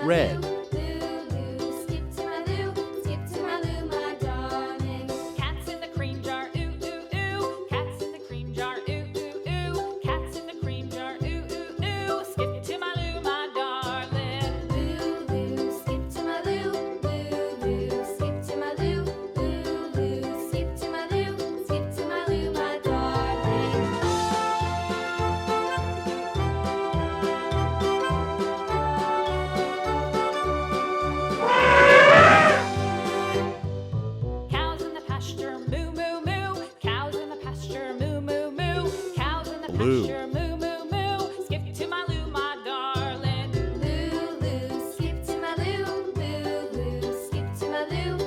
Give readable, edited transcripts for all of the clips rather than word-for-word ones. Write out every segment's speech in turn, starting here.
Red. Skip to my loo, my darling. Cats in the cream jar, ooh, ooh, ooh. Cats in the cream jar, ooh, ooh, ooh. Cats in the cream jar, ooh, ooh, ooh. Skip to my loo, my darling. Skip to my loo, skip to my loo, skip to my loo, skip to my loo, my darling. Cows in the pasture, moo, moo, moo. Cows in the pasture, moo, moo, moo. Cows in the Blue. pasture, moo, moo, moo. Skip to my loo, my darling. Loo, skip to my loo, skip to my loo,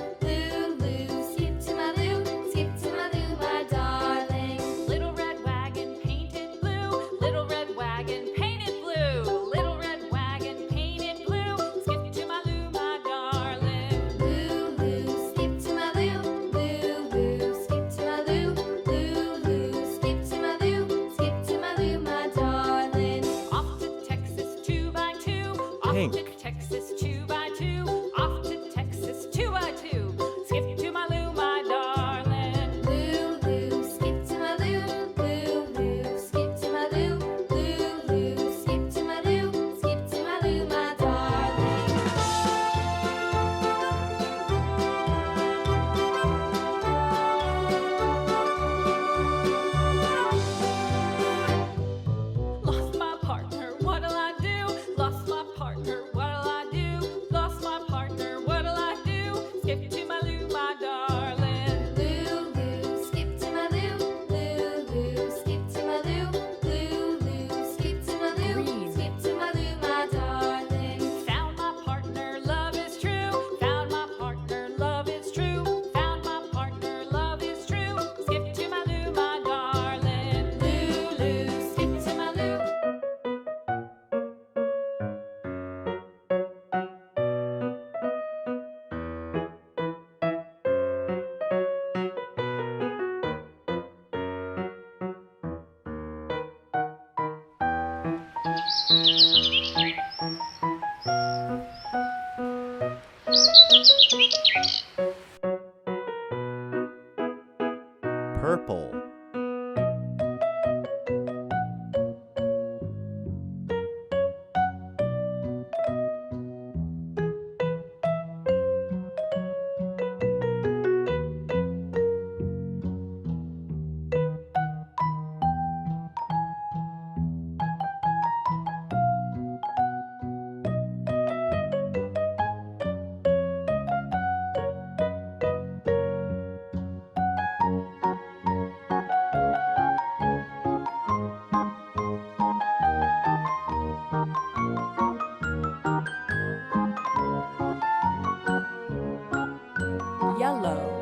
skip to my loo, skip to my loo, my darling. Little red wagon painted blue, little red wagon painted blue, little red wagon painted blue. Skip to my loo, my darling. Skip to my loo, skip to my loo, skip to my loo, skip to my loo, my darling. Off to Texas 2x2, off Pink. to Texas 2x2, off to Texas 2x2. Skip to my loo, my darling. Skip to my loo, skip to my loo, skip to my loo, skip to my loo, my darling. Lost my partner, what'll I do? Lost my partner, what'll I do? Lost my partner, what'll I do? Skip to my loo, my darling. Skip to my loo, skip to my loo, skip to my loo, skip to my loo, my darling. Found my partner, love is true. Found my partner, love is true. Found my partner, love is true. Skip to my loo, my darling. Skip to my loo. Purple. Yellow.